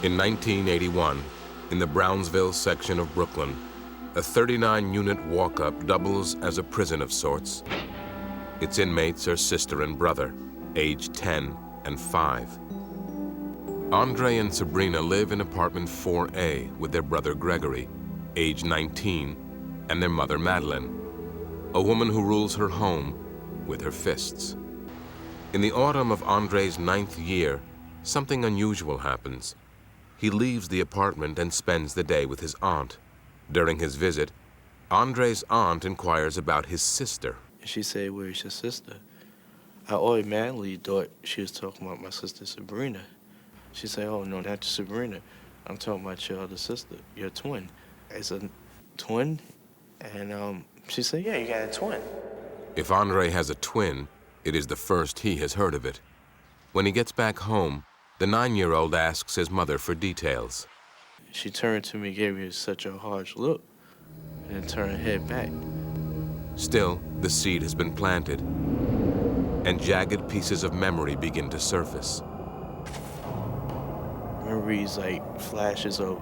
In 1981, in the Brownsville section of Brooklyn, a 39-unit walk-up doubles as a prison of sorts. Its inmates are sister and brother, aged 10 and 5. Andre and Sabrina live in apartment 4A with their brother Gregory, age 19, and their mother Madeline, a woman who rules her home with her fists. In the autumn of Andre's 9th year, something unusual happens. He leaves the apartment and spends the day with his aunt. During his visit, Andre's aunt inquires about his sister. She said, "Where's your sister?" I automatically thought she was talking about my sister Sabrina. She said, "Oh, no, not Sabrina. I'm talking about your other sister, your twin." It's a twin? And she said, "Yeah, you got a twin." If Andre has a twin, it is the first he has heard of it. When he gets back home, the 9-year-old asks his mother for details. She turned to me, gave me such a harsh look, and turned her head back. Still, the seed has been planted, and jagged pieces of memory begin to surface. Memories like flashes of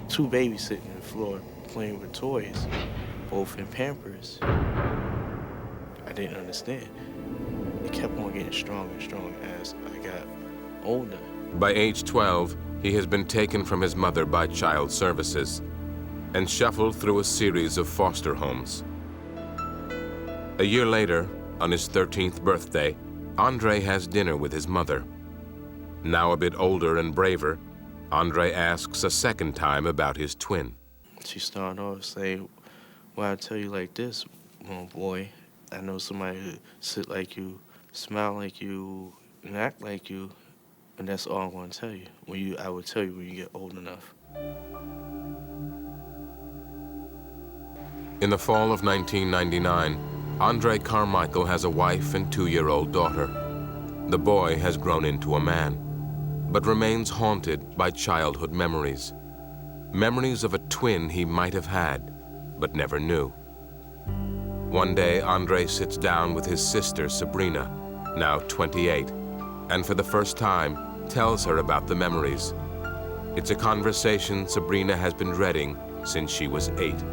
2 babies sitting on the floor playing with toys, both in Pampers. I didn't understand. It kept on getting stronger and stronger as I got older. By age 12, he has been taken from his mother by child services and shuffled through a series of foster homes. A year later, on his 13th birthday, Andre has dinner with his mother. Now a bit older and braver, Andre asks a second time about his twin. She started off saying, "Well, I'll tell you like this, little boy. I know somebody who sit like you, smile like you, and act like you, and that's all I'm going to tell you. I will tell you when you get old enough." In the fall of 1999, Andre Carmichael has a wife and 2-year-old daughter. The boy has grown into a man, but remains haunted by childhood memories. Memories of a twin he might have had, but never knew. One day, Andre sits down with his sister, Sabrina, now 28, and for the first time, tells her about the memories. It's a conversation Sabrina has been dreading since she was 8.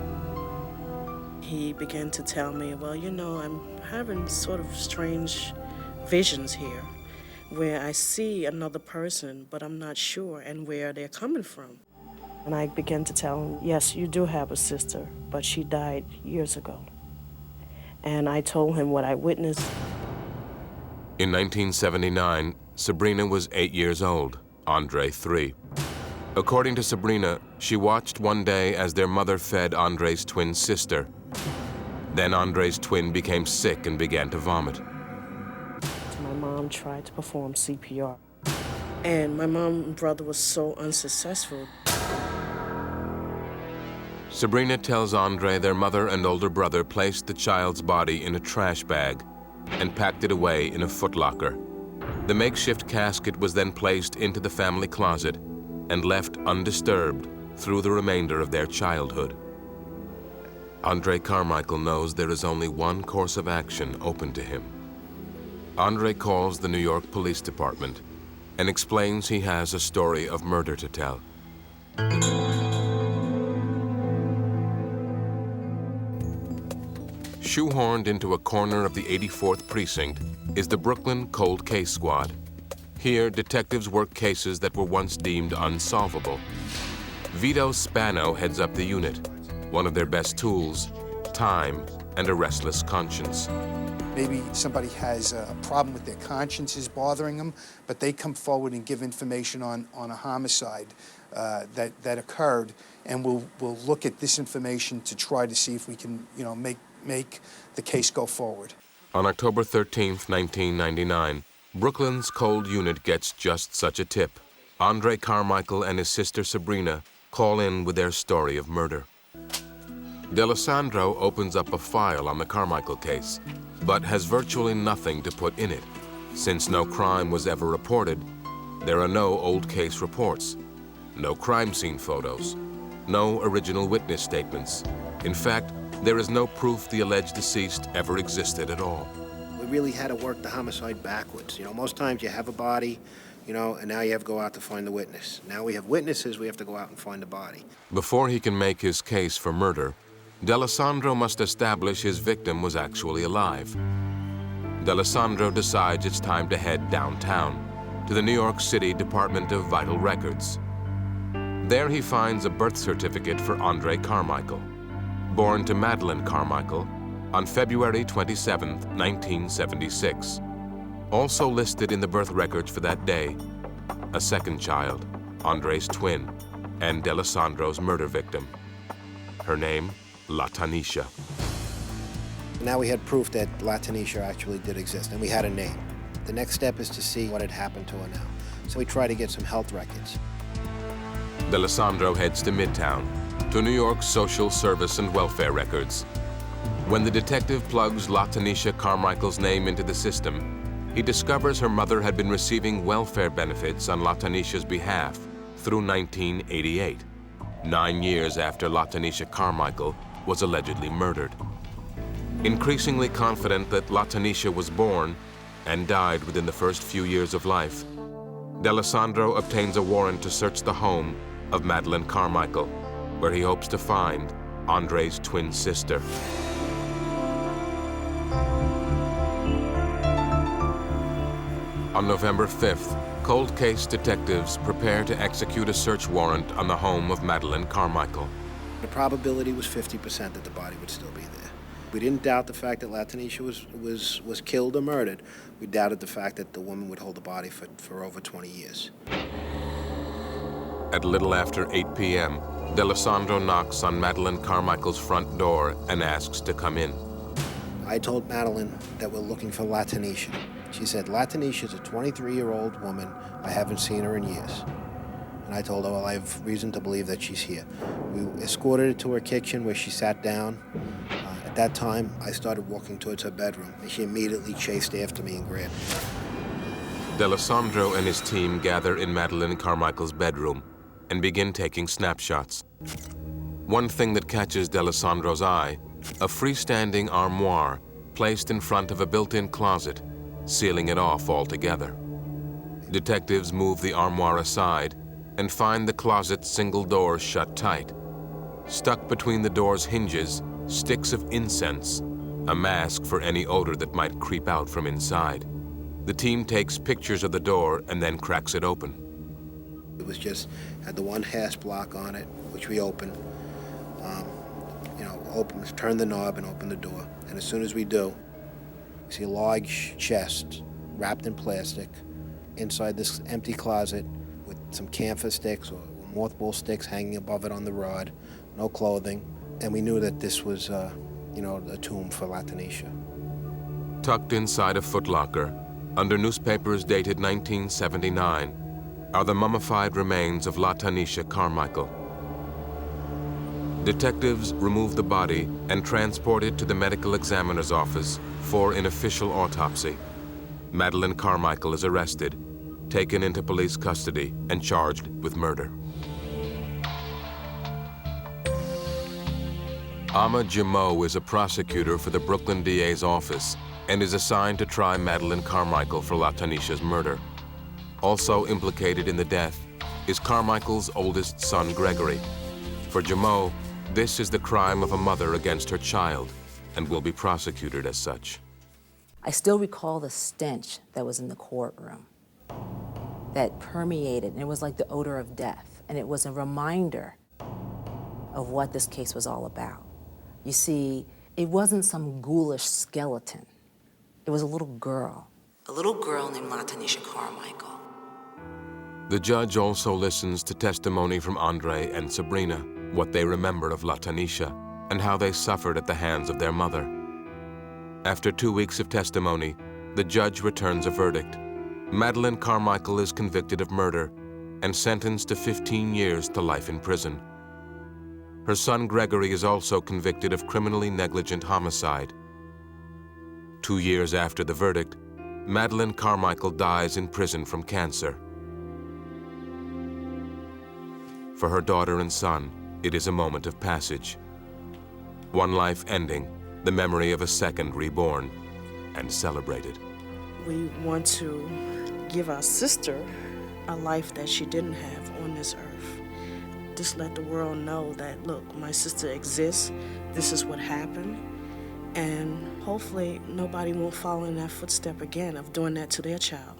He began to tell me, "Well, you know, I'm having sort of strange visions here, where I see another person, but I'm not sure and where they're coming from." And I began to tell him, "Yes, you do have a sister, but she died years ago." And I told him what I witnessed. In 1979, Sabrina was 8 years old, Andre 3. According to Sabrina, she watched one day as their mother fed Andre's twin sister. Then Andre's twin became sick and began to vomit. My mom tried to perform CPR, and my mom and brother was so unsuccessful. Sabrina tells Andre their mother and older brother placed the child's body in a trash bag and packed it away in a footlocker. The makeshift casket was then placed into the family closet and left undisturbed through the remainder of their childhood. Andre Carmichael knows there is only one course of action open to him. Andre calls the New York Police Department and explains he has a story of murder to tell. Shoehorned into a corner of the 84th Precinct is the Brooklyn Cold Case Squad. Here, detectives work cases that were once deemed unsolvable. Vito Spano heads up the unit. One of their best tools, time and a restless conscience. Maybe somebody has a problem with their conscience is bothering them, but they come forward and give information on a homicide that occurred, and we'll look at this information to try to see if we can, make the case go forward. On October 13th, 1999, Brooklyn's Cold Unit gets just such a tip. Andre Carmichael and his sister Sabrina call in with their story of murder. D'Alessandro opens up a file on the Carmichael case, but has virtually nothing to put in it. Since no crime was ever reported, there are no old case reports, no crime scene photos, no original witness statements. In fact, there is no proof the alleged deceased ever existed at all. We really had to work the homicide backwards. Most times you have a body, you know, and now you have to go out to find the witness. Now we have witnesses, we have to go out and find the body. Before he can make his case for murder, D'Alessandro must establish his victim was actually alive. D'Alessandro decides it's time to head downtown to the New York City Department of Vital Records. There he finds a birth certificate for Andre Carmichael, born to Madeline Carmichael on February 27, 1976. Also listed in the birth records for that day, a second child, Andre's twin, and D'Alessandro's murder victim. Her name, La Tanisha. Now we had proof that La Tanisha actually did exist, and we had a name. The next step is to see what had happened to her now. So we try to get some health records. D'Alessandro heads to Midtown, to New York's Social Service and Welfare Records. When the detective plugs La Tanisha Carmichael's name into the system, he discovers her mother had been receiving welfare benefits on La Tanisha's behalf through 1988, 9 years after La Tanisha Carmichael was allegedly murdered. Increasingly confident that La Tanisha was born and died within the first few years of life, D'Alessandro obtains a warrant to search the home of Madeline Carmichael, where he hopes to find Andre's twin sister. On November 5th, cold case detectives prepare to execute a search warrant on the home of Madeline Carmichael. The probability was 50% that the body would still be there. We didn't doubt the fact that La Tanisha was killed or murdered. We doubted the fact that the woman would hold the body for over 20 years. At little after 8 p.m., D'Alessandro knocks on Madeline Carmichael's front door and asks to come in. I told Madeline that we're looking for La Tanisha. She said, La Tanisha's a 23-year-old woman. I haven't seen her in years. And I told her, well, I have reason to believe that she's here. We escorted her to her kitchen where she sat down. At that time, I started walking towards her bedroom, and she immediately chased after me and grabbed me. D'Alessandro and his team gather in Madeline Carmichael's bedroom and begin taking snapshots. One thing that catches D'Alessandro's eye, a freestanding armoire placed in front of a built-in closet, sealing it off altogether. Detectives move the armoire aside and find the closet's single door shut tight. Stuck between the door's hinges, sticks of incense, a mask for any odor that might creep out from inside. The team takes pictures of the door and then cracks it open. It was just, had the one hasp block on it, which we opened. Turn the knob and open the door. And as soon as we do, we see a large chest wrapped in plastic inside this empty closet with some camphor sticks or mothball sticks hanging above it on the rod, no clothing. And we knew that this was, a tomb for La Tanisha. Tucked inside a footlocker, under newspapers dated 1979, are the mummified remains of La Tanisha Carmichael. Detectives remove the body and transport it to the medical examiner's office for an official autopsy. Madeline Carmichael is arrested, taken into police custody, and charged with murder. Ama Jamo is a prosecutor for the Brooklyn DA's office and is assigned to try Madeline Carmichael for La Tanisha's murder. Also implicated in the death is Carmichael's oldest son, Gregory. For Jamo, this is the crime of a mother against her child and will be prosecuted as such. I still recall the stench that was in the courtroom that permeated, and it was like the odor of death. And it was a reminder of what this case was all about. You see, it wasn't some ghoulish skeleton. It was a little girl named La Tanisha Carmichael. The judge also listens to testimony from Andre and Sabrina, what they remember of La Tanisha, and how they suffered at the hands of their mother. After 2 weeks of testimony, the judge returns a verdict. Madeline Carmichael is convicted of murder and sentenced to 15 years to life in prison. Her son Gregory is also convicted of criminally negligent homicide. 2 years after the verdict, Madeline Carmichael dies in prison from cancer. For her daughter and son, it is a moment of passage. One life ending, the memory of a second reborn and celebrated. We want to give our sister a life that she didn't have on this earth. Just let the world know that, look, my sister exists, this is what happened, and hopefully nobody won't follow in that footstep again of doing that to their child.